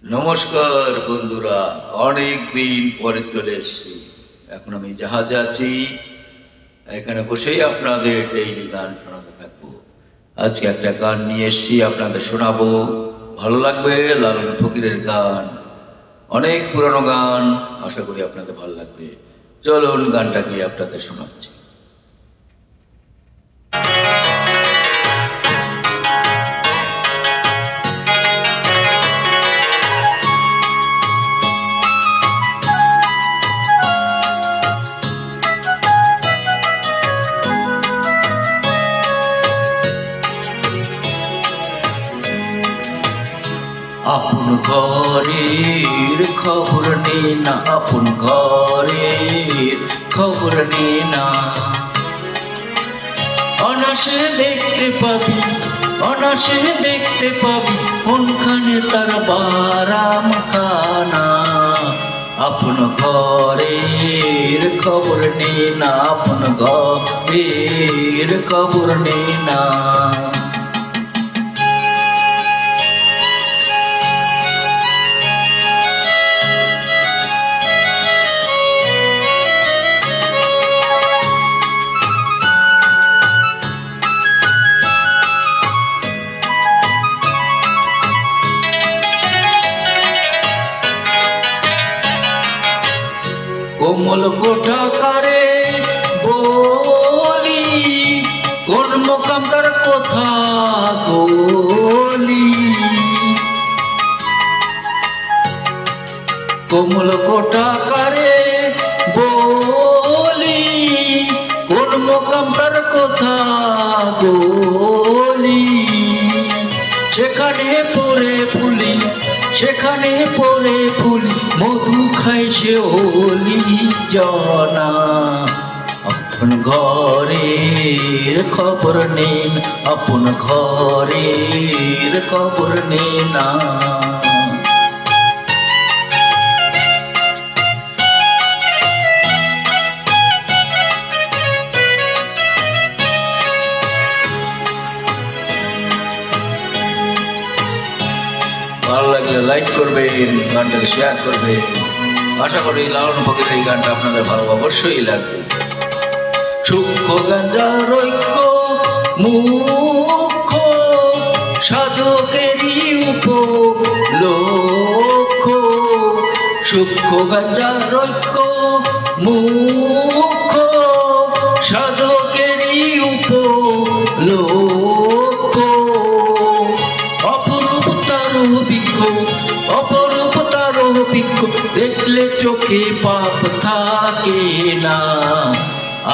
নমস্কার বন্ধুরা, অনেক দিন পরে চলে এসেছি। এখন আমি জাহাজে আছি, এখানে বসেই আপনাদের ডেইলি গান শোনাতে থাকবো। আজকে একটা গান নিয়ে এসেছি, আপনাদের শোনাবো। ভালো লাগবে, লালন ফকিরের গান, অনেক পুরানো গান। আশা করি আপনাদের ভালো লাগবে। চলুন গানটা গিয়ে আপনাদের শোনাচ্ছি। আপন ঘরের খবর নে না, আপন ঘরের খবর নে না। অনাসে দেখতে পাবি, অনাসে দেখতে পাবি কোনখানে তার বারাম খানা। আপন ঘরের খবর নে না, আপন ঘরের খবর নে না। কোমল কোঠাকারে বলি, কোন মোকাম তার কথা বলি। কোমল কোঠাকারে বলি, কোন মোকাম তার কথা বলি। সেখানে পড়ে ফুলি, সেখানে পড়ে ফুলি, মধু খাই সে ওলি জনা। আপন ঘরের খবর নেন, আপন ঘরের খবর নে না। ভালো লাগলে লাইক করবেন, গানটাকে শেয়ার করবেন। আশা করি লালন ফকিরের এই গানটা আপনাদের ভালো অবশ্যই লাগবে। সূক্ষ্ম গাঞ্জার ঐক্য মুখ্য, সাধকেরই উপলক্ষ। সূক্ষ্ম গাঞ্জার ঐক্য মুখ্য, সাধকেরই উপলক্ষ। অপরূপ তার বৃক্ষ, অপরূপ তার বৃক্ষ, দেখলে চোখে পাপ থাকে না।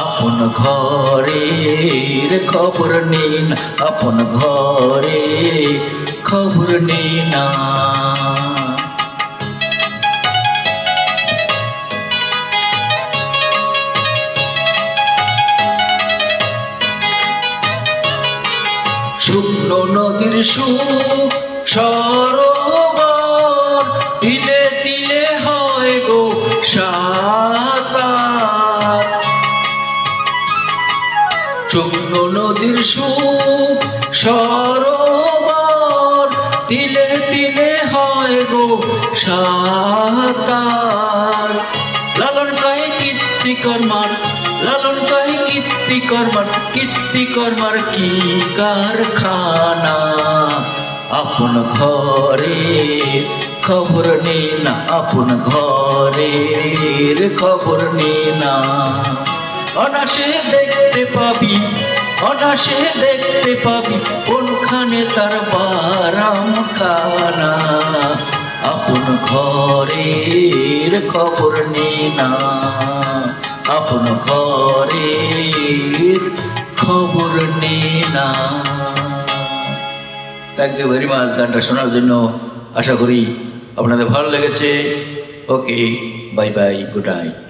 আপন ঘরের খবর নিন, আপন ঘরে খবর নে না। শুকনো নদীর সুখ সরোবর, তিলে তিলে হয় গো সাঁতার। শুকনো নদীর সুখ সরোবর, তিলে তিলে হয় গো সাঁতার। লালন গায়ে কীর্তি কর্মার, লালন গায়ে কীর্তি কর্মার, কীর্তি কর্মার কি কারখানা। আপন ঘরে খবর নে না, আপন ঘরের খবর নে না। অনাসে দেখতে পাবি, অনাসে দেখতে পাবি কোনখানে তার বারাম খানা। আপন ঘরের খবর নে না, আপন ঘরের খবর নে না। থ্যাংক ইউ ভেরি মাচ গানটা শোনার জন্য। আশা করি আপনাদের ভালো লেগেছে। ওকে, বাই বাই, গুড নাইট।